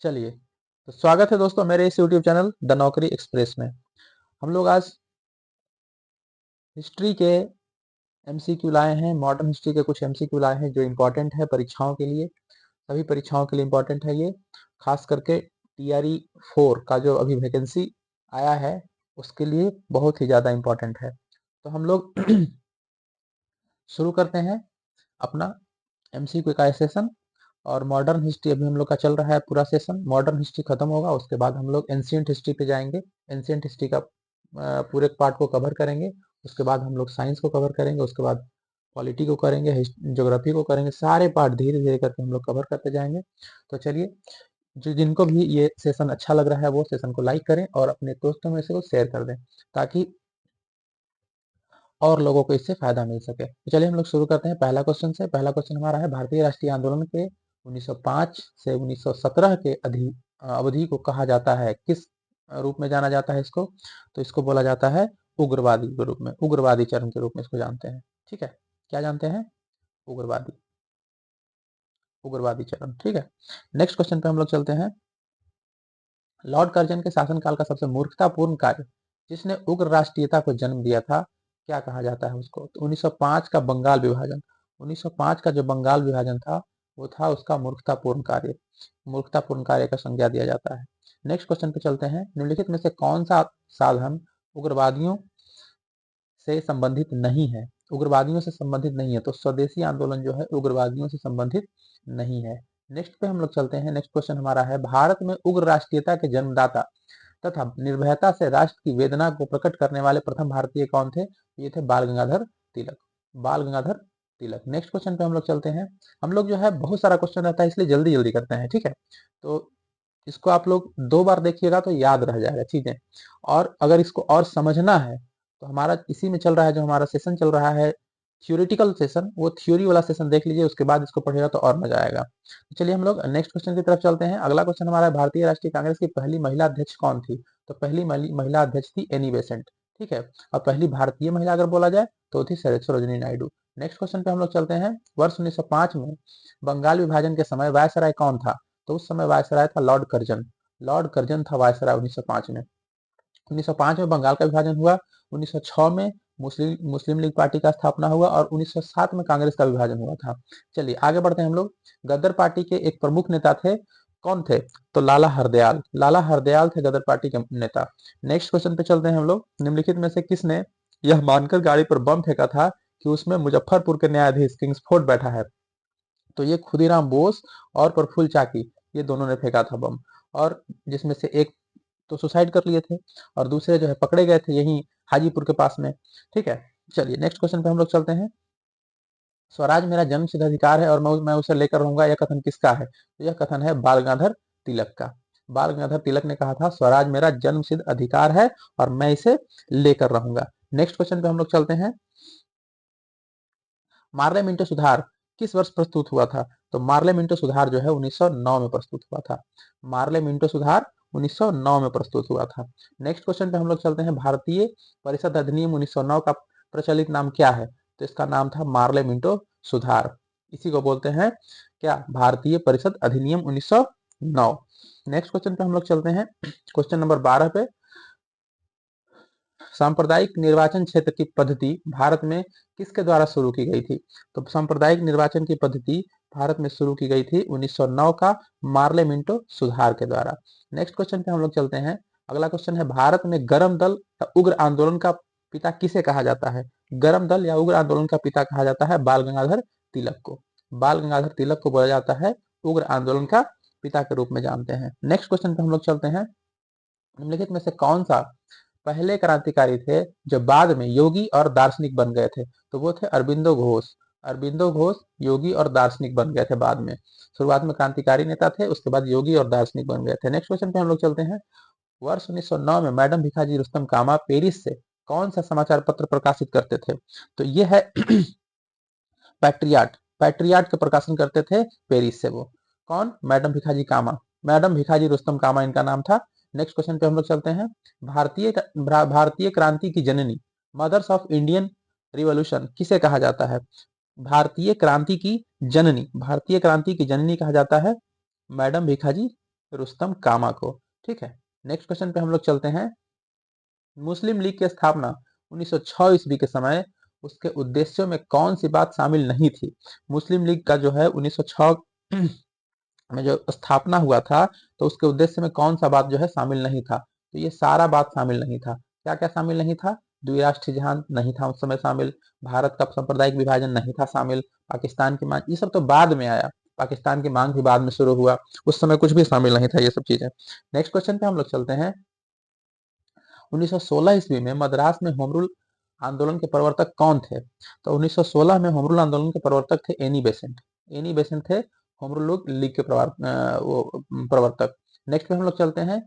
चलिए, तो स्वागत है दोस्तों मेरे इस यूट्यूब चैनल द नौकरी एक्सप्रेस में। हम लोग आज हिस्ट्री के एमसीक्यू लाए हैं, मॉडर्न हिस्ट्री के कुछ एमसीक्यू लाए हैं जो इम्पोर्टेंट है परीक्षाओं के लिए। सभी परीक्षाओं के लिए इम्पोर्टेंट है ये, खास करके टीआरई 4 का जो अभी वैकेंसी आया है उसके लिए बहुत ही ज़्यादा इम्पोर्टेंट है। तो हम लोग शुरू करते हैं अपना एमसीक्यू का सेशन। और मॉडर्न हिस्ट्री अभी हम लोग का चल रहा है पूरा सेशन। मॉडर्न हिस्ट्री खत्म होगा उसके बाद हम लोग एंशिएंट हिस्ट्री पे जाएंगे। एंशिएंट हिस्ट्री का पूरे पार्ट को कवर करेंगे। उसके बाद हम लोग साइंस को कवर करेंगे, उसके बाद पॉलिटी को करेंगे, ज्योग्राफी को करेंगे। सारे पार्ट धीरे धीरे करके हम लोग कवर करते जाएंगे। तो चलिए, जो जिनको भी ये सेशन अच्छा लग रहा है वो सेशन को लाइक करें और अपने दोस्तों में से वो शेयर कर दें ताकि और लोगों को इससे फायदा मिल सके। तो चलिए हम लोग शुरू करते हैं पहला क्वेश्चन से। पहला क्वेश्चन हमारा है, भारतीय राष्ट्रीय आंदोलन के 1905 से 1917 के अवधि को कहा जाता है, किस रूप में जाना जाता है इसको? तो इसको बोला जाता है उग्रवादी के रूप में, उग्रवादी चरण के रूप में इसको जानते हैं। ठीक है, क्या जानते हैं? उग्रवादी, उग्रवादी चरण। ठीक है, नेक्स्ट क्वेश्चन पे हम लोग चलते हैं। लॉर्ड कर्जन के शासनकाल का सबसे मूर्खतापूर्ण कार्य जिसने उग्र राष्ट्रीयता को जन्म दिया था, क्या कहा जाता है उसको? तो 1905 का बंगाल विभाजन। 1905 का जो बंगाल विभाजन था वो था उसका मूर्खतापूर्ण कार्य। मूर्खतापूर्ण कार्य का संज्ञा दिया जाता है। नेक्स्ट क्वेश्चन पे चलते हैं। निम्नलिखित में से कौन सा साधन उग्रवादियों से संबंधित नहीं है? उग्रवादियों से संबंधित नहीं है, तो स्वदेशी आंदोलन जो है उग्रवादियों से संबंधित नहीं है। नेक्स्ट पे हम लोग चलते हैं। नेक्स्ट क्वेश्चन हमारा है, भारत में उग्र राष्ट्रीयता के जन्मदाता तथा निर्भयता से राष्ट्र की वेदना को प्रकट करने वाले प्रथम भारतीय कौन थे? ये थे बाल गंगाधर तिलक। बाल गंगाधर तिलक। नेक्स्ट क्वेश्चन पे हम लोग चलते हैं। हम लोग जो है बहुत सारा क्वेश्चन रहता है इसलिए जल्दी जल्दी करते हैं, ठीक है? तो इसको आप लोग 2 बार देखिएगा तो याद रह जाएगा चीजें। और अगर इसको और समझना है तो हमारा इसी में चल रहा है, जो हमारा सेशन चल रहा है थ्योरेटिकल सेशन, वो थ्योरी वाला सेशन देख लीजिए, उसके बाद इसको पढ़ेगा तो और मजा आएगा। तो चलिए हम लोग नेक्स्ट क्वेश्चन की तरफ चलते हैं। अगला क्वेश्चन हमारा है, भारतीय राष्ट्रीय कांग्रेस की पहली महिला अध्यक्ष कौन थी? तो पहली महिला अध्यक्ष थी एनी बेसेंट। ठीक है, और पहली भारतीय महिला अगर बोला जाए तो थी सरोजिनी नायडू। नेक्स्ट क्वेश्चन पे हम लोग चलते हैं। वर्ष 1905 में बंगाल विभाजन के समय वायसराय कौन था? तो उस समय वायसराय था लॉर्ड कर्जन। लॉर्ड कर्जन था वायसराय 1905 में। 1905 में बंगाल का विभाजन हुआ। 1906 में मुस्लिम लीग पार्टी का स्थापना हुआ और 1907 में कांग्रेस का विभाजन हुआ था। चलिए आगे बढ़ते हैं हम लोग। गदर पार्टी के एक प्रमुख नेता थे, कौन थे? तो लाला हरदयाल। लाला हरदयाल थे गदर पार्टी के नेता। नेक्स्ट क्वेश्चन पे चलते हैं हम लोग। निम्नलिखित में से किसने यह मानकर गाड़ी पर बम फेंका था कि उसमें मुजफ्फरपुर के न्यायाधीश किंग्सफोर्ड बैठा है? तो ये खुदीराम बोस और प्रफुल्ल चाकी, ये दोनों ने फेंका था बम। और जिसमें से एक तो सुसाइड कर लिए थे और दूसरे जो है पकड़े गए थे यहीं हाजीपुर के पास में। ठीक है, चलिए नेक्स्ट क्वेश्चन पे हम लोग चलते हैं। स्वराज मेरा जन्मसिद्ध अधिकार है और मैं उसे लेकर रहूंगा, यह कथन किसका है? तो यह कथन है बाल गंगाधर तिलक का। बाल गंगाधर तिलक ने कहा था स्वराज मेरा जन्मसिद्ध अधिकार है और मैं इसे लेकर रहूंगा। नेक्स्ट क्वेश्चन पे हम लोग चलते हैं। मार्ले मिंटो सुधार किस वर्ष प्रस्तुत हुआ था? तो मार्ले मिंटो सुधार जो है 1909 में प्रस्तुत हुआ था। मार्ले मिंटो सुधार 1909 में प्रस्तुत हुआ था। नेक्स्ट क्वेश्चन पे हम लोग चलते हैं। भारतीय परिषद अधिनियम 1909 का प्रचलित नाम क्या है? तो इसका नाम था मार्ले मिंटो सुधार। इसी को बोलते हैं क्या? भारतीय परिषद अधिनियम 1909। नेक्स्ट क्वेश्चन पे हम लोग चलते हैं, क्वेश्चन नंबर 12 पे। सांप्रदायिक निर्वाचन क्षेत्र की पद्धति भारत में किसके द्वारा शुरू की गई थी? तो सांप्रदायिक निर्वाचन की पद्धति भारत में शुरू की गई थी 1909 का मार्ले मिंटो सुधार के द्वारा। नेक्स्ट क्वेश्चन पे हम लोग चलते हैं। अगला क्वेश्चन है, भारत में गरम दल या उग्र आंदोलन का पिता किसे कहा जाता है? गरम दल या उग्र आंदोलन का पिता कहा जाता है बाल गंगाधर तिलक को। बाल गंगाधर तिलक को बोला जाता है उग्र आंदोलन का पिता के रूप में जानते हैं। नेक्स्ट क्वेश्चन पे हम लोग चलते हैं। निम्नलिखित में से कौन सा पहले क्रांतिकारी थे जो बाद में योगी और दार्शनिक बन गए थे? तो वो थे अरबिंदो घोष। अरबिंदो घोष योगी और दार्शनिक बन गए थे बाद में। शुरुआत में क्रांतिकारी नेता थे, उसके बाद योगी और दार्शनिक बन गए थे। नेक्स्ट क्वेश्चन पे हम लोग चलते हैं। वर्ष 1909 में मैडम भिखाजी रुस्तम कामा पेरिस से कौन सा समाचार पत्र प्रकाशित करते थे? तो ये है पैट्रियाट। पैट्रियाट का प्रकाशन करते थे पेरिस से वो। कौन? मैडम भिखाजी कामा। मैडम भिखाजी रुस्तम कामा इनका नाम था। नेक्स्ट क्वेश्चन पे हम लोग चलते हैं। भारतीय क्रांति की जननी, मदर्स ऑफ इंडियन रिवॉल्यूशन किसे कहा जाता है? भारतीय क्रांति की जननी, भारतीय क्रांति की जननी कहा जाता है मैडम भिखाजी रुस्तम कामा को। ठीक है, नेक्स्ट क्वेश्चन पे हम लोग चलते हैं। मुस्लिम लीग की स्थापना 1906 ईस्वी के समय उसके उद्देश्यों में कौन सी बात शामिल नहीं थी? मुस्लिम लीग का जो है 1906 में जो स्थापना हुआ था, तो उसके उद्देश्य में कौन सा बात जो है शामिल नहीं था? तो ये सारा बात शामिल नहीं था। क्या क्या शामिल नहीं था? द्विराष्ट्र जहां नहीं था उस समय शामिल, भारत का सांप्रदायिक विभाजन नहीं था शामिल, पाकिस्तान की मांग, ये सब तो बाद में आया। पाकिस्तान की मांग भी बाद में शुरू हुआ, उस समय कुछ भी शामिल नहीं था ये सब चीजें। नेक्स्ट क्वेश्चन पे हम लोग चलते हैं। 1916 ईस्वी में मद्रास में होम रूल आंदोलन के प्रवर्तक कौन थे? तो 1916 में होम रूल आंदोलन के प्रवर्तक थे एनी बेसेंट। एनी बेसेंट थे होम रूल लीग के प्रवर्तक। नेक्स्ट पे हम लोग चलते हैं।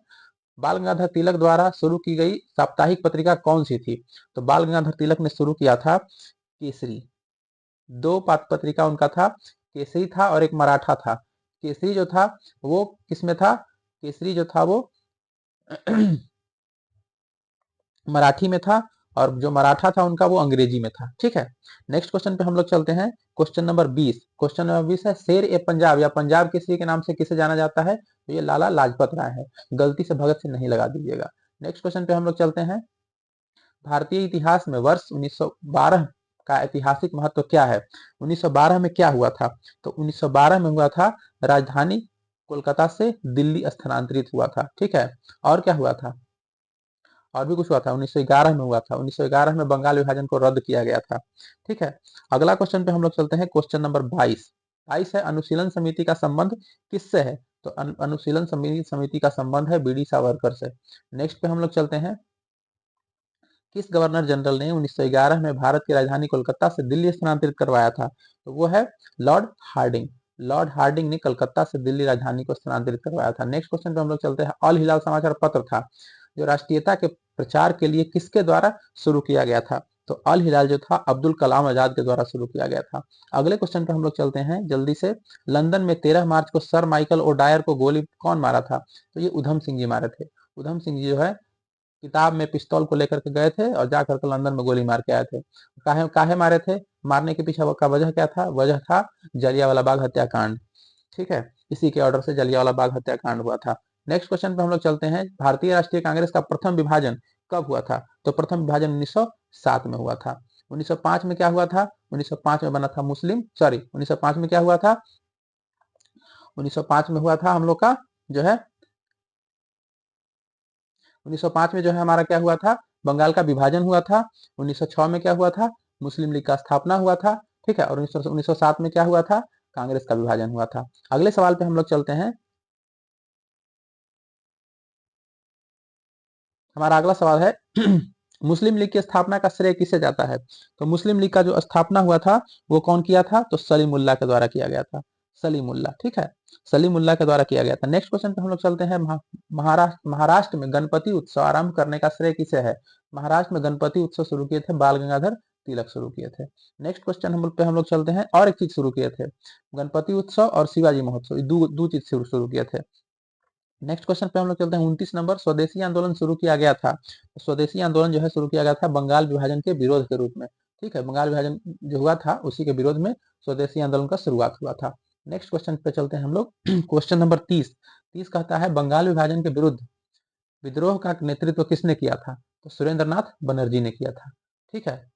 बाल गंगाधर तिलक द्वारा शुरू की गई साप्ताहिक पत्रिका कौन सी थी? तो बाल गंगाधर तिलक ने शुरू किया था केसरी। दो पत्रिका उनका था, केसरी था और एक मराठा था। केसरी जो था वो किसमें था? केसरी जो था वो मराठी में था, और जो मराठा था उनका वो अंग्रेजी में था। ठीक है, नेक्स्ट क्वेश्चन पे हम लोग चलते हैं। Question number 20। क्वेश्चन नंबर 20 है, शेर ए पंजाब या पंजाब केसरी के नाम से किसे जाना जाता है? तो ये लाला लाजपत राय है, गलती से भगत सिंह नहीं लगा दीजिएगा। नेक्स्ट क्वेश्चन पे हम लोग चलते हैं। भारतीय इतिहास में वर्ष 1912 का ऐतिहासिक महत्व क्या है? 1912 में क्या हुआ था? तो 1912 में हुआ था राजधानी कोलकाता से दिल्ली स्थानांतरित हुआ था। ठीक है, और क्या हुआ था? और भी कुछ हुआ था, 1911 में हुआ था। 1911 में बंगाल विभाजन को रद्द किया गया था। ठीक है, अगला क्वेश्चन पे हम लोग चलते हैं। Question number 22। 22 है, अनुशीलन समिति का संबंध किससे है? तो अनुशीलन समिति का संबंध है बीडी सावरकर से। नेक्स्ट पे हम लोग चलते हैं। किस गवर्नर जनरल ने 1911 में भारत की राजधानी कोलकाता से दिल्ली स्थानांतरित करवाया था? तो वो है लॉर्ड हार्डिंग। लॉर्ड हार्डिंग ने कलकत्ता से दिल्ली राजधानी को स्थानांतरित करवाया था। नेक्स्ट क्वेश्चन पे हम लोग चलते हैं। अल हिलाल समाचार पत्र था जो राष्ट्रीयता के प्रचार के लिए किसके द्वारा शुरू किया गया था? तो अल हिलाल जो था अब्दुल कलाम आजाद के द्वारा शुरू किया गया था। अगले क्वेश्चन पे हम लोग चलते हैं जल्दी से। लंदन में 13 मार्च को सर माइकल ओडायर को गोली कौन मारा था? तो ये उधम सिंह जी मारे थे। उधम सिंह जी जो है किताब में पिस्तौल को लेकर के गए थे और जाकर के लंदन में गोली मार के आए थे। काहे काहे मारे थे? मारने के पीछे का वजह क्या था? वजह था जलियांवाला बाग हत्याकांड। ठीक है, इसी के ऑर्डर से जलियांवाला बाग हत्याकांड हुआ था। नेक्स्ट क्वेश्चन पे हम लोग चलते हैं। भारतीय राष्ट्रीय कांग्रेस का प्रथम विभाजन कब हुआ था? तो प्रथम विभाजन 1907 में हुआ था। 1905 में क्या हुआ था? 1905 में बना था 1905 में क्या हुआ था? 1905 में हुआ था हम लोग का जो है 1905 में जो है हमारा क्या हुआ था? बंगाल का विभाजन हुआ था। 1906 में क्या हुआ था? मुस्लिम लीग का स्थापना हुआ था। ठीक है, और 1907 में क्या हुआ था? कांग्रेस का विभाजन हुआ था। अगले सवाल पे हम लोग चलते हैं। हमारा अगला सवाल है मुस्लिम लीग की स्थापना का श्रेय किसे जाता है? तो मुस्लिम लीग का जो स्थापना हुआ था वो कौन किया था? तो सलीमुल्लाह के द्वारा किया गया था। सलीमुल्लाह, ठीक है, सलीमुल्लाह के द्वारा किया गया था। नेक्स्ट क्वेश्चन पे हम लोग चलते हैं। महाराष्ट्र में गणपति उत्सव आरंभ करने का श्रेय किसे है? महाराष्ट्र में गणपति उत्सव शुरू किए थे बाल गंगाधर तिलक शुरू किए थे। नेक्स्ट क्वेश्चन हम लोग चलते हैं। और एक चीज शुरू किए थे, गणपति उत्सव और शिवाजी महोत्सव, दो चीज शुरू किए थे। नेक्स्ट क्वेश्चन पे हम लोग चलते हैं। 29 नंबर, स्वदेशी आंदोलन शुरू किया गया था। स्वदेशी आंदोलन जो है शुरू किया गया था बंगाल विभाजन के विरोध के रूप में। ठीक है, बंगाल विभाजन जो हुआ था उसी के विरोध में स्वदेशी आंदोलन का शुरुआत हुआ था। नेक्स्ट क्वेश्चन पे चलते हैं हम लोग। Question number 30। 30 कहता है बंगाल विभाजन के विरुद्ध विद्रोह का नेतृत्व किसने किया था? तो सुरेंद्र नाथ बनर्जी ने किया था। ठीक है,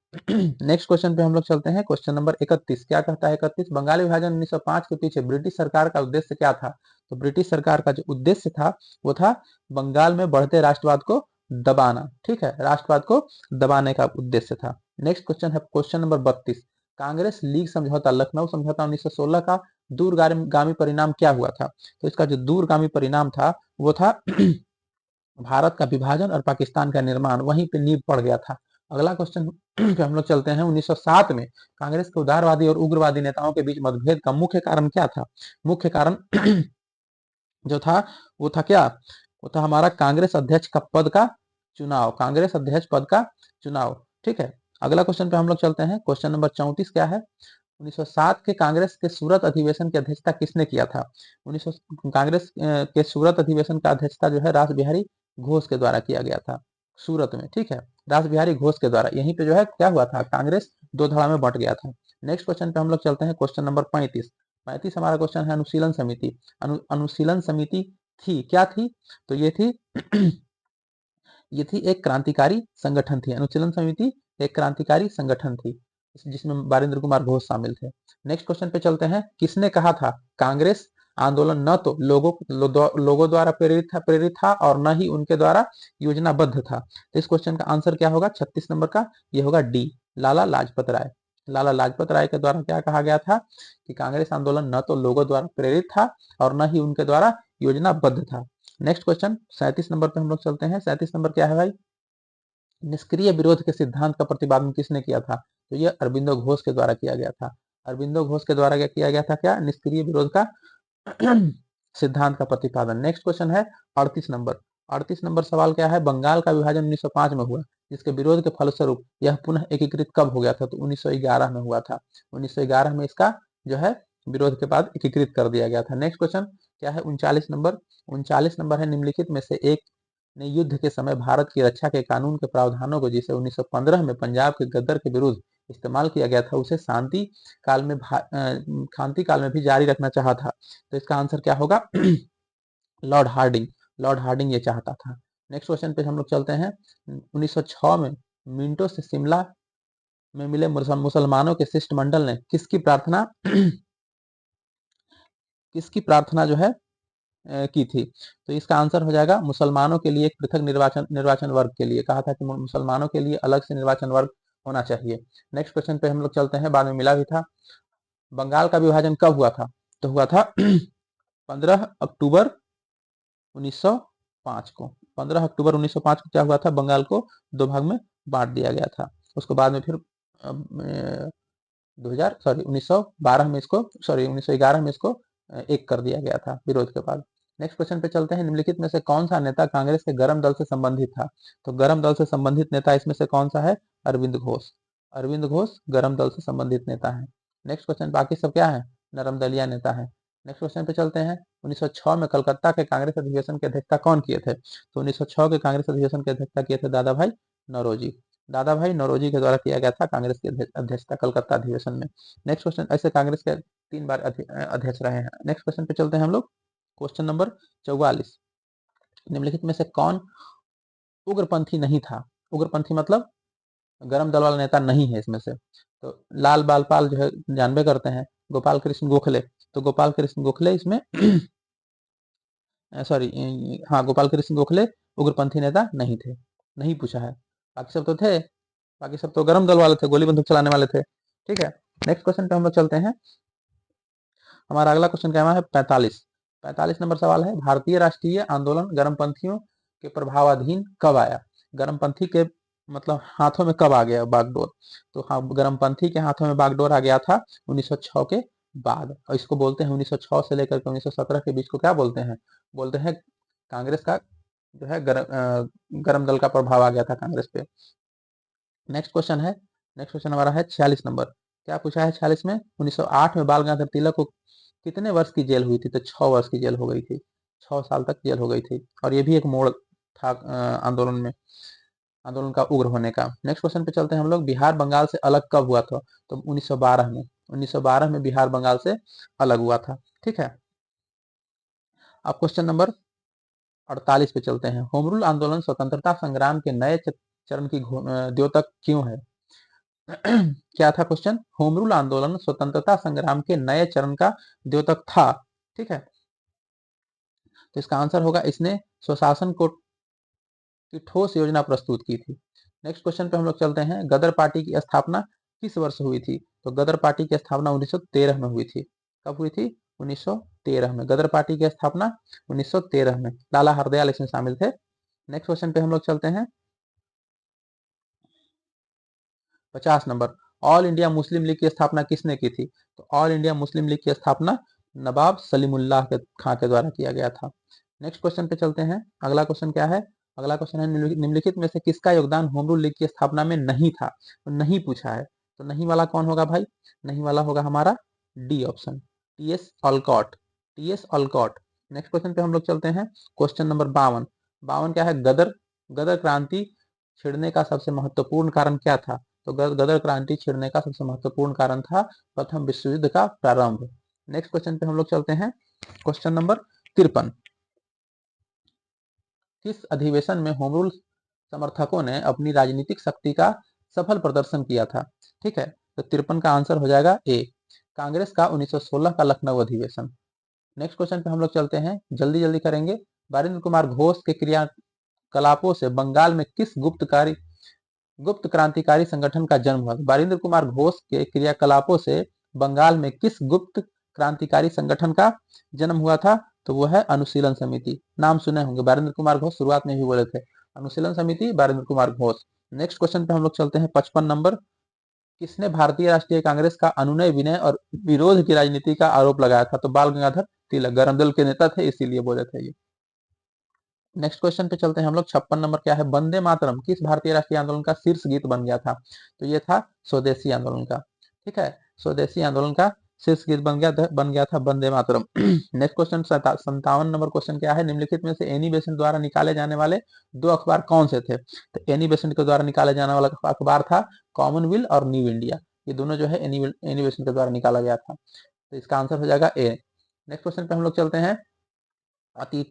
नेक्स्ट क्वेश्चन पे हम लोग चलते हैं। क्वेश्चन नंबर 31 क्या कहता है? 31, बंगाल विभाजन 1905 के पीछे ब्रिटिश सरकार का उद्देश्य क्या था? तो ब्रिटिश सरकार का जो उद्देश्य था वो था बंगाल में बढ़ते राष्ट्रवाद को दबाना। ठीक है, राष्ट्रवाद को दबाने का उद्देश्य था। नेक्स्ट क्वेश्चन है क्वेश्चन नंबर 32, कांग्रेस लीग समझौता लखनऊ समझौता 1916 का दूरगामी परिणाम क्या हुआ था? तो इसका जो दूरगामी परिणाम था वो था भारत का विभाजन और पाकिस्तान का निर्माण, वहीं पे नींव पड़ गया था। अगला क्वेश्चन पे हम लोग चलते हैं। 1907 में कांग्रेस के उदारवादी और उग्रवादी नेताओं के बीच मतभेद का मुख्य कारण क्या था? मुख्य कारण जो था वो था क्या? वो था हमारा कांग्रेस अध्यक्ष का पद का चुनाव, कांग्रेस अध्यक्ष पद का चुनाव। ठीक है, अगला क्वेश्चन पे हम लोग चलते हैं। क्वेश्चन नंबर 34 क्या है? 1907 के कांग्रेस के सूरत अधिवेशन की अध्यक्षता किसने किया था? 1900 कांग्रेस के सूरत अधिवेशन का अध्यक्षता जो है रास बिहारी घोष के द्वारा किया गया था, सूरत में। ठीक है, रास बिहारी घोष के द्वारा। यहीं पे जो है क्या हुआ था? कांग्रेस दो धड़ा में बंट गया था। नेक्स्ट क्वेश्चन पे हम लोग चलते हैं। Question number 35। 35 हमारा क्वेश्चन है अनुशीलन समिति। अनुशीलन समिति थी, क्या थी? तो ये थी ये थी एक क्रांतिकारी संगठन थी। अनुशीलन समिति एक क्रांतिकारी संगठन थी जिसमें बारिंद्र कुमार घोष शामिल थे। नेक्स्ट क्वेश्चन पे चलते हैं। किसने कहा था कांग्रेस आंदोलन न तो लोगों द्वारा प्रेरित था और न ही उनके द्वारा योजनाबद्ध था? तो इस क्वेश्चन का आंसर क्या होगा 36 नंबर का? ये होगा डी, लाला लाजपत राय। लाला लाजपत राय के द्वारा क्या कहा गया था कि कांग्रेस आंदोलन न तो लोगों द्वारा प्रेरित था और न ही उनके द्वारा योजनाबद्ध था। नेक्स्ट क्वेश्चन 37 नंबर पे हम लोग चलते हैं। 37 नंबर क्या है भाई? निष्क्रिय विरोध के सिद्धांत का प्रतिपादन किसने किया था? तो यह अरविंदो घोष के द्वारा किया गया था। अरविंदो घोष के द्वारा क्या किया गया था? क्या? निष्क्रिय विरोध का सिद्धांत का प्रतिपादन। नेक्स्ट क्वेश्चन है 38 नंबर। 38 नंबर सवाल क्या है? बंगाल का विभाजन 1905 में हुआ, जिसके विरोध के फलस्वरूप यह पुनः एकीकृत कब हो गया था? तो 1911 में हुआ था। 1911 में इसका जो है विरोध के बाद एकीकृत कर दिया गया था। नेक्स्ट क्वेश्चन क्या है 39 नंबर? 39 नंबर है निम्नलिखित में से एक ने युद्ध के समय भारत की रक्षा के कानून के प्रावधानों को, जिसे 1915 में पंजाब के गद्दर के विरुद्ध इस्तेमाल किया गया था, उसे शांति काल में भी जारी रखना चाहा था? तो इसका आंसर क्या होगा? Lord Hardinge. लॉर्ड हार्डिंग ये चाहता था। नेक्स्ट क्वेश्चन पे हम लोग चलते हैं। 1906 में मिंटो से शिमला में मिले मुसलमानों के शिष्टमंडल ने किसकी प्रार्थना किसकी प्रार्थना जो है की थी? तो इसका आंसर हो जाएगा मुसलमानों के लिए एक पृथक निर्वाचन वर्ग के लिए कहा था कि मुसलमानों के लिए अलग से निर्वाचन वर्ग होना चाहिए। नेक्स्ट क्वेश्चन पे हम लोग चलते हैं, बाद में मिला भी था। बंगाल का विभाजन कब हुआ था? तो हुआ था 15 अक्टूबर 1905 को। 15 अक्टूबर 1905 को क्या हुआ था? बंगाल को दो भाग में बांट दिया गया था। उसको बाद में फिर 1912 में इसको 1911 में इसको एक कर दिया गया था विरोध के बाद। नेक्स्ट क्वेश्चन पे चलते हैं। निम्नलिखित में से कौन सा नेता कांग्रेस के गरम दल से संबंधित था? तो गरम दल से संबंधित नेता इसमें से कौन सा है? अरविंद घोष। अरविंद घोष गरम दल से संबंधित नेता है। नेक्स्ट क्वेश्चन, बाकी सब क्या है? नरम दलिया नेता है। नेक्स्ट क्वेश्चन पे चलते हैं। 1906 में कलकत्ता के कांग्रेस अधिवेशन की अध्यक्षता कौन किए थे? तो 1906 के कांग्रेस अधिवेशन की अध्यक्षता किए थे दादा भाई नौरोजी। दादा भाई नौरोजी के द्वारा किया गया था कांग्रेस की अध्यक्षता कलकत्ता अधिवेशन में। नेक्स्ट क्वेश्चन, ऐसे कांग्रेस के 3 बार अध्यक्ष रहे हैं। नेक्स्ट क्वेश्चन पे चलते हैं हम लोग। Question number 44। निम्नलिखित में से कौन उग्रपंथी नहीं था? उग्रपंथी मतलब गरम दल वाला नेता नहीं है इसमें से। तो लाल बालपाल जो है जानबे करते हैं, गोपाल कृष्ण गोखले। तो गोपाल कृष्ण गोखले इसमें सॉरी, हाँ, गोपाल कृष्ण गोखले उग्रपंथी नेता नहीं थे। नहीं पूछा है, बाकी सब तो थे। बाकी सब तो गरम दल वाले थे, गोली बंदूक चलाने वाले थे। ठीक है, नेक्स्ट क्वेश्चन पे हम लोग चलते हैं। हमारा अगला क्वेश्चन क्या है? 45। 45 नंबर सवाल है, भारतीय राष्ट्रीय आंदोलन गर्मपंथियों के प्रभावाधीन कब आया? गर्मपंथी के मतलब हाथों में कब आ गया बागडोर? तो हाँ, गर्मपंथी के हाथों में बागडोर आ गया था 1906 के बाद। और इसको बोलते हैं 1906 से लेकर के 1917 के बीच को क्या बोलते हैं? बोलते हैं कांग्रेस का जो है गरम दल का प्रभाव आ गया था कांग्रेस पे। नेक्स्ट क्वेश्चन है, नेक्स्ट क्वेश्चन हमारा है 46 नंबर। क्या पूछा है 46 में? 1908 में बाल गंगाधर तिलक को कितने वर्ष की जेल हुई थी? तो 6 वर्ष की जेल हो गई थी। 6 साल तक जेल हो गई थी। और ये भी एक मोड़ था आंदोलन का उग्र होने का। नेक्स्ट क्वेश्चन पे चलते हैं हम लोग। बिहार बंगाल से अलग कब हुआ था? तो 1912 में। 1912 में बिहार बंगाल से अलग हुआ था। ठीक है, अब क्वेश्चन नंबर 48 पे चलते हैं। होम रूल आंदोलन स्वतंत्रता संग्राम के नए चरण की द्योतक क्यों है? क्या था क्वेश्चन? होम रूल आंदोलन स्वतंत्रता संग्राम के नए चरण का द्योतक था। ठीक है, तो इसका आंसर होगा इसने स्वशासन को की ठोस योजना प्रस्तुत की थी। नेक्स्ट क्वेश्चन पे हम लोग चलते हैं। गदर पार्टी की स्थापना किस वर्ष हुई थी? तो गदर पार्टी की स्थापना 1913 में हुई थी। कब हुई थी? 1913 में। गदर पार्टी की स्थापना 1913 में। लाला हरदयाल इसमें शामिल थे। नेक्स्ट क्वेश्चन पे हम लोग चलते हैं। 50 number. All India Muslim league की स्थापना किसने की थी? तो ऑल इंडिया मुस्लिम लीग की स्थापना नवाब सलीमुल्लाह खां के द्वारा किया गया था। नेक्स्ट क्वेश्चन पे चलते हैं। अगला क्वेश्चन क्या है? अगला क्वेश्चन है निम्नलिखित में से किसका योगदान होम रूल लीग की स्थापना में नहीं था? तो नहीं पूछा है। तो नहीं वाला कौन होगा भाई? नहीं वाला होगा हमारा D option, TS Olcott. TS Olcott. Next question पे हम लोग चलते हैं। Question number 52। 52 क्या है? गदर गदर क्रांति छिड़ने का सबसे महत्वपूर्ण कारण क्या था? तो गदर क्रांति छिड़ने का सबसे महत्वपूर्ण कारण था प्रथम विश्व युद्ध का प्रारंभ। नेक्स्ट क्वेश्चन पे हम लोग चलते हैं। Question number 53। किस अधिवेशन में होम रूल समर्थकों ने अपनी राजनीतिक शक्ति का सफल प्रदर्शन किया था? ठीक है, तो 53 का आंसर हो जाएगा ए, कांग्रेस का 1916 का लखनऊ अधिवेशन। नेक्स्ट क्वेश्चन पे हम लोग चलते हैं, जल्दी जल्दी करेंगे। बारिंद्र कुमार घोष के क्रियाकलापों से बंगाल में किस गुप्त क्रांतिकारी संगठन का जन्म हुआ? बारिंद्र कुमार घोष के क्रियाकलापों से बंगाल में किस गुप्त क्रांतिकारी संगठन का जन्म हुआ था? तो वो है अनुशीलन समिति। नाम सुने होंगे, बारिंद्र कुमार घोष शुरुआत में भी बोले थे, अनुशीलन समिति, बारिंद्र कुमार घोष। नेक्स्ट क्वेश्चन पे हम लोग चलते हैं, 55 नंबर। किसने भारतीय राष्ट्रीय कांग्रेस का अनुनय विनय और विरोध की राजनीति का आरोप लगाया था? तो बाल गंगाधर तिलक, गरम दल के नेता थे, इसीलिए बोले थे ये। नेक्स्ट क्वेश्चन पे चलते हैं हम लोग, 56 नंबर क्या है? वंदे मातरम किस भारतीय राष्ट्रीय आंदोलन का शीर्ष गीत बन गया था? तो ये था स्वदेशी आंदोलन का। ठीक है, स्वदेशी आंदोलन का शीर्ष गीत बन गया था Vande Mataram. Next question 57 number question क्या है? निम्नलिखित में से एनी बेसेंट द्वारा निकाले जाने वाले दो अखबार कौन से थे? तो एनी बेसेंट के द्वारा निकाले जाने वाला अखबार था कॉमनवेल्थ और न्यू इंडिया। ये दोनों जो है एनी बेसेंट के द्वारा निकाला गया था, तो इसका आंसर हो जाएगा ए। नेक्स्ट क्वेश्चन पे हम लोग चलते हैं, अति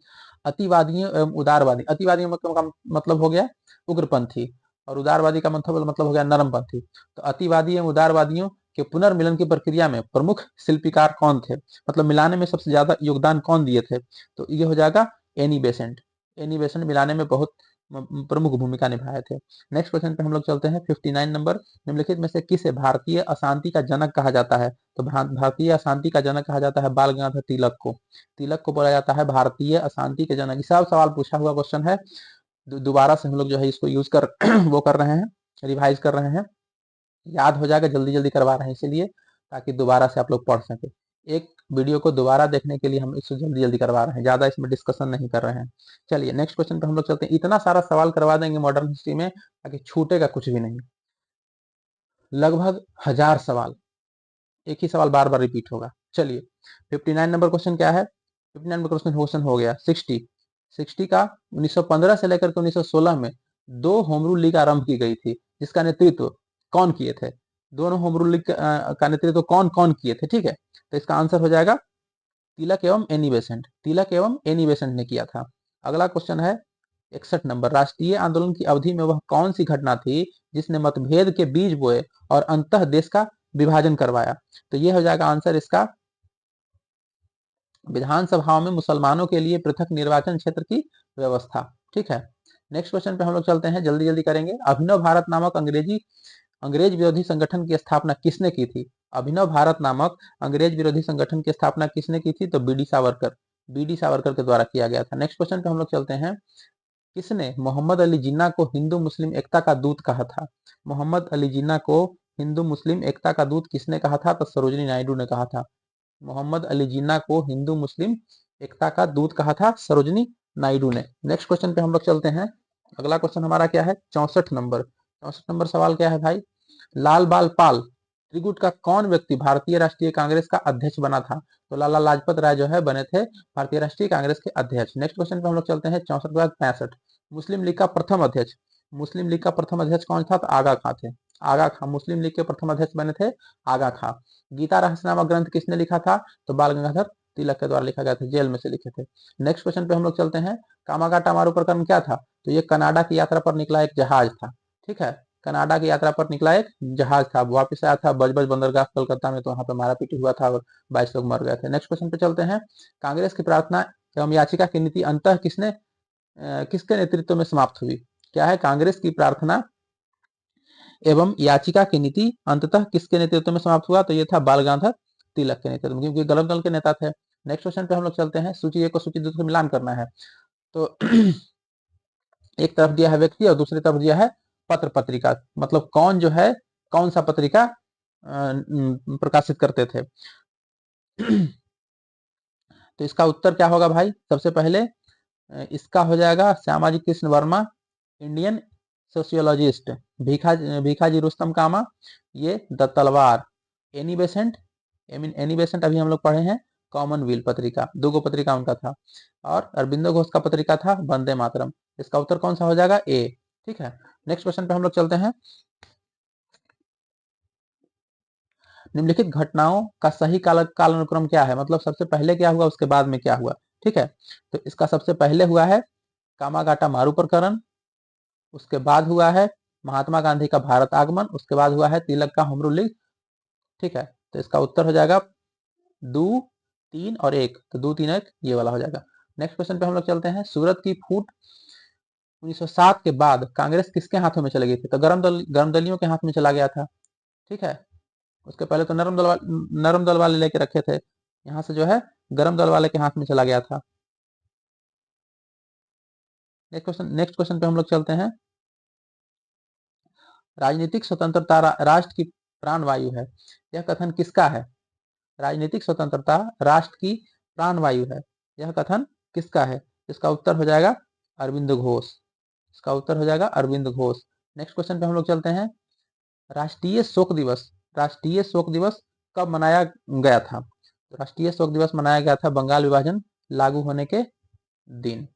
अतिवादियों एवं उदारवादी। अतिवादियों का मतलब हो गया उग्रपंथी, और उदारवादी का मतलब हो गया नरमपंथी। तो अतिवादी एवं उदारवादियों के पुनर्मिलन की प्रक्रिया में प्रमुख शिल्पीकार कौन थे? मतलब मिलाने में सबसे ज्यादा योगदान कौन दिए थे? तो ये हो जाएगा एनी बेसेंट। एनी बेसेंट मिलाने में बहुत प्रमुख भूमिका निभाए थे। नेक्स्ट क्वेश्चन पे हम लोग चलते हैं, 59 नंबर। निम्नलिखित में से किसे भारतीय अशांति का जनक कहा जाता है? तो भारतीय अशांति का जनक कहा जाता है बाल गंगाधर तिलक को। तिलक को बोला जाता है भारतीय अशांति के जनक। सब सवाल पूछा हुआ क्वेश्चन है, दोबारा से हम लोग जो है इसको यूज कर वो कर रहे हैं, रिवाइज कर रहे हैं, याद हो जाएगा, जल्दी जल्दी करवा रहे हैं इसलिए, ताकि दोबारा से आप लोग पढ़ सके। एक वीडियो को दोबारा देखने के लिए हम इसको जल्दी जल्दी करवा रहे हैं, ज्यादा इसमें डिस्कशन नहीं कर रहे हैं। चलिए नेक्स्ट क्वेश्चन पे हम लोग चलते हैं। इतना सारा सवाल करवा देंगे मॉडर्न हिस्ट्री में ताकि छूटेगा कुछ भी नहीं। लगभग 1000 सवाल, एक ही सवाल बार बार रिपीट होगा। चलिए 59 नंबर क्वेश्चन क्या है? 59 नंबर क्वेश्चन हो गया 60 का 1915 से लेकर के 1916 में दो होम रूल लीग आरंभ की गई थी, जिसका नेतृत्व कौन किए थे? दोनों होम रूल लीग का नेतृत्व कौन कौन किए थे? ठीक है, तो इसका आंसर हो जाएगा तिलक एवं एनी बेसेंट। तिलक एवं एनी बेसेंट ने किया था। अगला क्वेश्चन है 61 नंबर। राष्ट्रीय आंदोलन की अवधि में वह कौन सी घटना थी जिसने मतभेद के बीज बोए और अंततः देश का विभाजन करवाया? तो ये हो जाएगा आंसर इसका, विधानसभाओं में मुसलमानों के लिए पृथक निर्वाचन क्षेत्र की व्यवस्था। ठीक है, नेक्स्ट क्वेश्चन पे हम लोग चलते हैं, जल्दी जल्दी करेंगे। अभिनव भारत नामक अंग्रेज विरोधी संगठन की स्थापना किसने की थी? अभिनव भारत नामक अंग्रेज विरोधी संगठन की स्थापना किसने की थी? तो बी डी सावरकर के द्वारा किया गया था। नेक्स्ट क्वेश्चन पे हम लोग चलते हैं, किसने मोहम्मद अली जिन्ना को हिंदू मुस्लिम एकता का दूत कहा था? मोहम्मद अली जिन्ना को हिंदू मुस्लिम एकता का दूत किसने कहा था? तो सरोजिनी नायडू ने कहा था। मोहम्मद अली जिन्ना को हिंदू मुस्लिम एकता का दूत कहा था सरोजिनी नायडू ने। नेक्स्ट क्वेश्चन पे हम लोग चलते हैं। अगला क्वेश्चन हमारा क्या है? 64 नंबर। 64 नंबर सवाल क्या है भाई? लाल बाल पाल त्रिगुट का कौन व्यक्ति भारतीय राष्ट्रीय कांग्रेस का अध्यक्ष बना था? तो लाला लाजपत राय जो है बने थे भारतीय राष्ट्रीय कांग्रेस के अध्यक्ष। नेक्स्ट क्वेश्चन पे हम लोग चलते हैं, 64 के बाद 65। मुस्लिम लीग का प्रथम अध्यक्ष, मुस्लिम लीग का प्रथम अध्यक्ष कौन था? तो आगा खां थे। आगा खां मुस्लिम लीग के प्रथम अध्यक्ष बने थे, आगा खां। गीता रहस्य नामक ग्रंथ किसने लिखा था? तो बाल गंगाधर तिलक के द्वारा लिखा गया था, जेल में से लिखे थे। नेक्स्ट क्वेश्चन पे हम लोग चलते हैं, कामागाटा मारू प्रकरण क्या था? तो ये कनाडा की यात्रा पर निकला एक जहाज था। ठीक है, कनाडा की यात्रा पर निकला एक जहाज था, वापस आया था बजबज बंदरगाह कलकत्ता में, तो वहां पे मारापीटी हुआ था और 22 लोग मर गए थे। नेक्स्ट क्वेश्चन पे चलते हैं, कांग्रेस की प्रार्थना एवं याचिका की नीति अंततः किसके नेतृत्व में समाप्त हुई? क्या है? कांग्रेस की प्रार्थना एवं याचिका की नीति अंततः किसके नेतृत्व में समाप्त हुआ? तो ये था बाल गंगाधर तिलक के नेतृत्व में, क्योंकि गलत दल के नेता थे। नेक्स्ट क्वेश्चन पे हम लोग चलते हैं, सूची 1 को सूची 2 से मिलान करना है। तो एक तरफ दिया है व्यक्ति और दूसरी तरफ दिया है पत्र पत्रिका, मतलब कौन जो है कौन सा पत्रिका प्रकाशित करते थे। तो इसका उत्तर क्या होगा भाई? सबसे पहले इसका हो जाएगा श्यामाजी कृष्ण वर्मा, इंडियन सोशियोलॉजिस्ट। भीखाजी रुस्तम कामा, ये द तलवार। एनी बेसेंट अभी हम लोग पढ़े हैं कॉमनवेल्थ पत्रिका, 2 गो पत्रिका उनका था। और अरविंदो घोष का पत्रिका था वंदे मातरम। इसका उत्तर कौन सा हो जाएगा? ए। ठीक है, नेक्स्ट क्वेश्चन पे हम लोग चलते हैं, निम्नलिखित घटनाओं का सही कालानुक्रम क्या है? मतलब सबसे पहले क्या हुआ, उसके बाद में क्या हुआ? ठीक है, तो इसका सबसे पहले हुआ है कामागाटा मारू प्रकरण, उसके बाद हुआ है महात्मा गांधी का भारत आगमन, उसके बाद हुआ है तिलक का होम रूल। ठीक है, तो इसका उत्तर हो जाएगा 2, 3 और 1, तो 2, 3, 1 ये वाला हो जाएगा। नेक्स्ट क्वेश्चन पे हम लोग चलते हैं। सूरत की फूट 1907 के बाद कांग्रेस किसके हाथों में चली गई थी? तो गरम दलियों के हाथ में चला गया था। ठीक है, उसके पहले तो नरम दल वाले लेके रखे थे, यहाँ से जो है गरम दल वाले के हाथ में चला गया था। नेक्स्ट क्वेश्चन पे हम लोग चलते हैं। राजनीतिक स्वतंत्रता राष्ट्र की प्राण वायु है, यह कथन किसका है? राजनीतिक स्वतंत्रता राष्ट्र की प्राण वायु है, यह कथन किसका है? इसका उत्तर हो जाएगा अरविंद घोष। इसका उत्तर हो जाएगा अरविंद घोष। नेक्स्ट क्वेश्चन पे हम लोग चलते हैं। राष्ट्रीय शोक दिवस कब मनाया गया था? तो राष्ट्रीय शोक दिवस मनाया गया था बंगाल विभाजन लागू होने के दिन।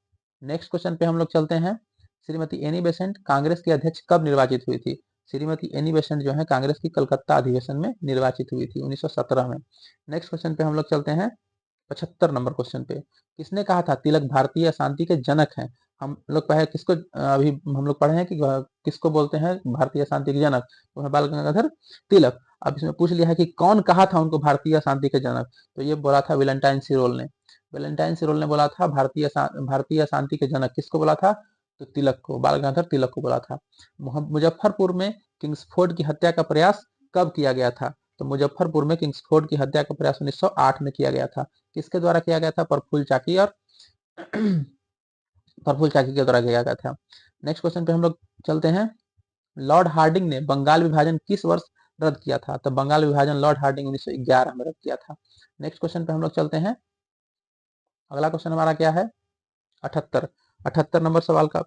नेक्स्ट क्वेश्चन पे हम लोग चलते हैं। श्रीमती एनी बेसेंट कांग्रेस की अध्यक्ष कब निर्वाचित हुई थी? श्रीमती एनी बेसेंट जो है कांग्रेस की कलकत्ता अधिवेशन में निर्वाचित हुई थी 1917 में। नेक्स्ट क्वेश्चन पे हम लोग चलते हैं 75 नंबर क्वेश्चन पे। किसने कहा था तिलक भारतीय शांति के जनक हैं? हम लोग पहले किसको अभी हम लोग पढ़े हैं कि किसको बोलते हैं भारतीय शांति के जनक? तो है बाल गंगाधर तिलक। अब इसमें पूछ लिया है कि कौन कहा था उनको भारतीय शांति के जनक? तो ये बोला था वेलेंटाइन सिरोल ने। वेलेंटाइन सिरोल ने बोला था भारतीय शांति के जनक किसको बोला था? तो तिलक को, बाल गंगाधर तिलक को बोला था। मुजफ्फरपुर में किंग्सफोर्ड की हत्या का प्रयास कब किया गया था? तो मुजफ्फरपुर में किंग्सफोर्ड की हत्या का प्रयास 1908 में किया गया था। किसके द्वारा किया गया था? प्रफुल्ल चाकी और प्रफुल्ल चाकी के द्वारा किया गया था। नेक्स्ट क्वेश्चन पे हम लोग चलते हैं। लॉर्ड हार्डिंग ने बंगाल विभाजन किस वर्ष रद्द किया था? तो बंगाल विभाजन लॉर्ड हार्डिंग 1911 में रद्द किया था। नेक्स्ट क्वेश्चन पे हम लोग चलते हैं। अगला क्वेश्चन हमारा क्या है? 78 नंबर सवाल का।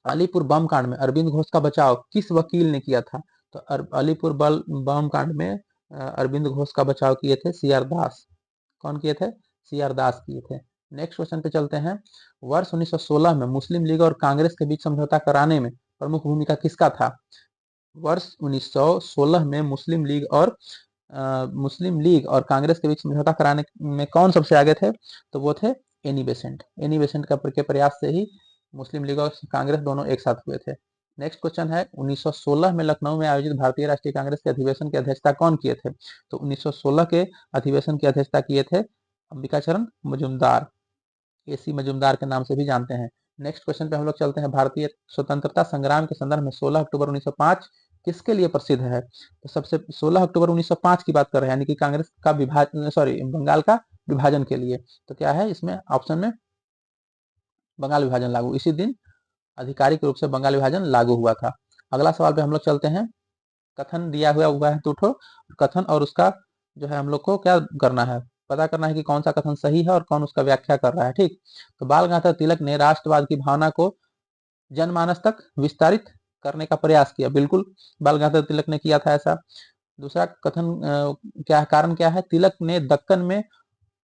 अलीपुर बम कांड में अरविंद घोष का बचाव किस वकील ने किया था? तो अलीपुर बम कांड में अरविंद घोष का बचाव किए थे सीआर दास। कौन किए थे? सीआर दास किए थे। नेक्स्ट क्वेश्चन पे चलते हैं। वर्ष 1916 में मुस्लिम लीग और कांग्रेस के बीच समझौता कराने में प्रमुख भूमिका किसका था? वर्ष 1916 में मुस्लिम लीग और कांग्रेस के बीच समझौता कराने में कौन सबसे आगे थे? तो वो थे एनी बेसेंट। एनी बेसेंट के प्रयास से ही मुस्लिम लीग और कांग्रेस दोनों एक साथ हुए थे। नेक्स्ट क्वेश्चन है 1916 में लखनऊ में आयोजित भारतीय राष्ट्रीय कांग्रेस के अधिवेशन की अध्यक्षता कौन किए थे? तो 1916 के अधिवेशन की अध्यक्षता किए थे अंबिकाचरण मजुमदार, एसी मजुमदार के नाम से भी जानते हैं। नेक्स्ट क्वेश्चन पे हम लोग चलते हैं। भारतीय स्वतंत्रता संग्राम के संदर्भ में 16 अक्टूबर 1905 किसके लिए प्रसिद्ध है? तो सबसे 16 अक्टूबर 1905 की बात कर रहे हैं, यानी कि कांग्रेस का विभाजन, सॉरी बंगाल का विभाजन के लिए। तो क्या है इसमें ऑप्शन में? बंगाल विभाजन लागू, इसी दिन आधिकारिक रूप से बंगाल विभाजन लागू हुआ था। अगला सवाल पे हम लोग चलते हैं। कथन दिया हुआ है तो कथन और उसका जो है हम लोग को क्या करना है? पता करना है कि कौन सा कथन सही है और कौन उसका व्याख्या कर रहा है। ठीक, तो बाल गंगाधर तिलक ने राष्ट्रवाद की भावना को जनमानस तक विस्तारित करने का प्रयास किया। बिल्कुल बाल गंगाधर तिलक ने किया था ऐसा। दूसरा कथन क्या कारण क्या है? तिलक ने दक्कन में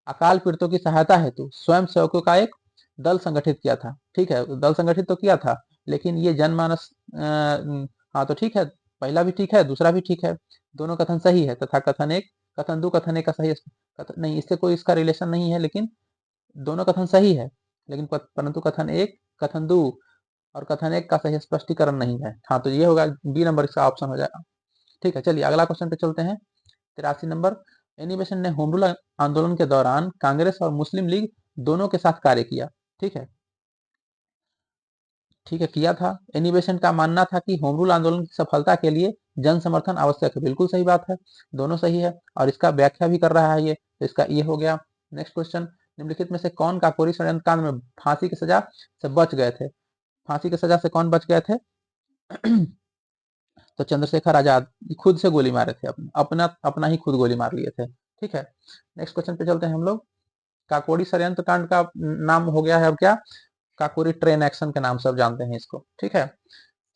अकाल पीड़ितों की सहायता हेतु स्वयं सेवकों का एक दल संगठित किया था। ठीक है, दल संगठित तो किया था, लेकिन ये जनमानस हाँ तो ठीक है, पहला भी ठीक है, दूसरा भी ठीक है, दोनों कथन सही है। तथा कथन एक, कथन दो, कथन एक का सही कथन नहीं, इससे कोई इसका रिलेशन नहीं है, लेकिन दोनों कथन सही है, लेकिन परंतु कथन एक, कथन दो और कथन एक का सही स्पष्टीकरण नहीं है। हाँ, तो ये होगा बी नंबर इसका ऑप्शन हो जाएगा। ठीक है, चलिए अगला क्वेश्चन पे चलते हैं। 83 नंबर। एनी बेसेंट ने होम रूल आंदोलन के दौरान कांग्रेस और मुस्लिम लीग दोनों के साथ कार्य किया। ठीक है, किया था। एनी बेसेंट का मानना था कि होम रूल आंदोलन की सफलता के लिए जन समर्थन आवश्यक है। बिल्कुल सही बात है, दोनों सही है, और इसका व्याख्या भी कर रहा है ये, तो इसका ये हो गया। Next question. निम्नलिखित में से कौन काकोरी षड्यंत्र कांड में फांसी की सजा से बच गए थे? फांसी की सजा से कौन बच गए थे? तो चंद्रशेखर आजाद खुद से गोली मारे थे, अपना ही खुद गोली मार लिए थे। ठीक है, नेक्स्ट क्वेश्चन पे चलते हैं हम लोग। काकोरी षड्यंत्र कांड का नाम हो गया है अब क्या? काकोरी ट्रेन एक्शन के नाम से अब जानते हैं इसको। ठीक है,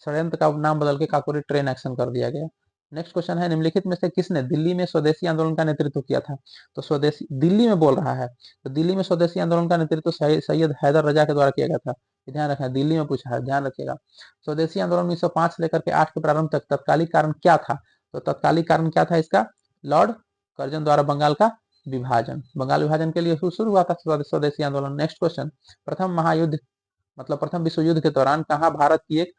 षड्यंत्र का नाम बदल के काकोरी ट्रेन एक्शन कर दिया गया। नेक्स्ट क्वेश्चन है। निम्नलिखित में से किसने दिल्ली में स्वदेशी आंदोलन का नेतृत्व किया था? तो स्वदेशी दिल्ली में बोल रहा है, तो दिल्ली में स्वदेशी आंदोलन का नेतृत्व सैयद हैदर रजा के द्वारा किया गया था। ध्यान रखना, दिल्ली में पूछा है, ध्यान रखिएगा। स्वदेशी आंदोलन 1905 से लेकर के 8 के प्रारंभ तक तत्कालिक कारण क्या था? तो तत्कालिक कारण क्या था इसका? लॉर्ड कर्जन द्वारा बंगाल का विभाजन, बंगाल विभाजन के लिए शुरू हुआ था स्वदेशी आंदोलन। Next question. प्रथम महायुद्ध मतलब प्रथम विश्व युद्ध के दौरान कहाँ भारत की एक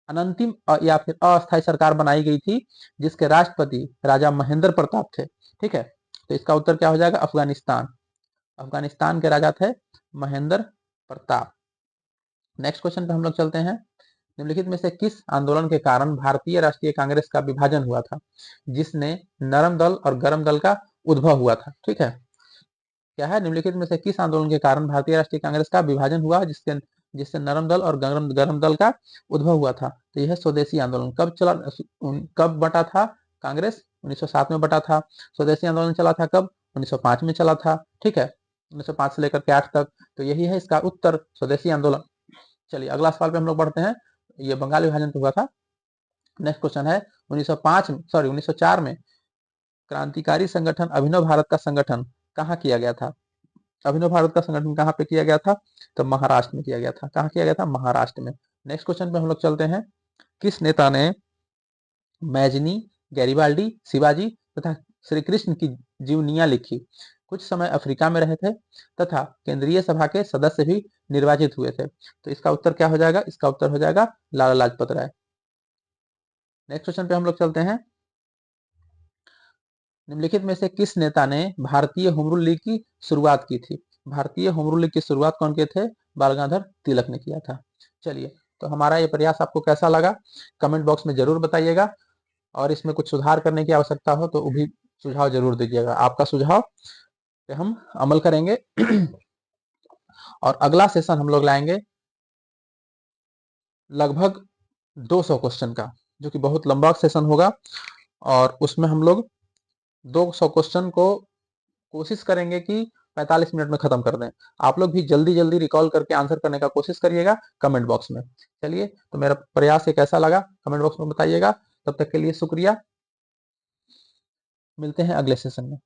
अनंतिम या फिर अस्थायी सरकार बनाई गई थी, जिसके राष्ट्रपति राजा महेंद्र प्रताप थे। ठीक है, तो इसका उत्तर क्या हो जाएगा? अफगानिस्तान। अफगानिस्तान के राजा थे महेंद्र प्रताप। नेक्स्ट क्वेश्चन पे हम लोग चलते हैं। निम्नलिखित में से किस आंदोलन के कारण भारतीय राष्ट्रीय कांग्रेस का विभाजन हुआ था, जिसने नरम दल और गरम दल का उद्भव हुआ था? ठीक है, क्या है? निम्नलिखित में से किस आंदोलन के कारण भारतीय राष्ट्रीय कांग्रेस का विभाजन हुआ, जिसके जिससे नरम दल और गरम गरम दल का उद्भव हुआ था? तो यह स्वदेशी आंदोलन। कब चला, कब बटा था कांग्रेस? 1907 में बटा था। स्वदेशी आंदोलन चला था कब? 1905 में चला था। ठीक है, 1905 से लेकर के 8 तक। तो यही है इसका उत्तर, स्वदेशी आंदोलन। चलिए अगला सवाल पे हम लोग बढ़ते हैं। ये बंगाल विभाजन पे हुआ था। नेक्स्ट क्वेश्चन है 1904 में क्रांतिकारी संगठन अभिनव भारत का संगठन कहाँ किया गया था? अभिनव भारत का संगठन कहाँ पे किया गया था? तो महाराष्ट्र में किया गया था। कहाँ किया गया था? महाराष्ट्र में। नेक्स्ट क्वेश्चन पे हम लोग चलते हैं। किस नेता ने मैजनी, गैरिबाल्डी, शिवाजी तथा श्री कृष्ण की जीवनियां लिखी? कुछ समय अफ्रीका में रहे थे तथा केंद्रीय सभा के सदस्य भी निर्वाचित हुए थे। तो इसका उत्तर क्या हो जाएगा? इसका उत्तर हो जाएगा लाला लाजपत राय। नेक्स्ट क्वेश्चन पे हम लोग चलते हैं। निम्नलिखित में से किस नेता ने भारतीय होम रूल लीग की शुरुआत की थी? भारतीय होम रूल लीग की शुरुआत कौन किए थे? बाल गंगाधर तिलक ने किया था। चलिए, तो हमारा ये प्रयास आपको कैसा लगा? कमेंट बॉक्स में जरूर बताइएगा, और इसमें कुछ सुधार करने की आवश्यकता हो तो वो भी सुझाव जरूर दीजिएगा। आपका सुझाव पे हम अमल करेंगे। और अगला सेशन हम लोग लाएंगे लगभग 200 क्वेश्चन का, जो कि बहुत लंबा सेशन होगा, और उसमें हम लोग 200 क्वेश्चन को कोशिश करेंगे कि 45 मिनट में खत्म कर दें। आप लोग भी जल्दी जल्दी रिकॉल करके आंसर करने का कोशिश करिएगा कमेंट बॉक्स में। चलिए, तो मेरा प्रयास ये कैसा लगा कमेंट बॉक्स में बताइएगा। तब तक के लिए शुक्रिया, मिलते हैं अगले सेशन में।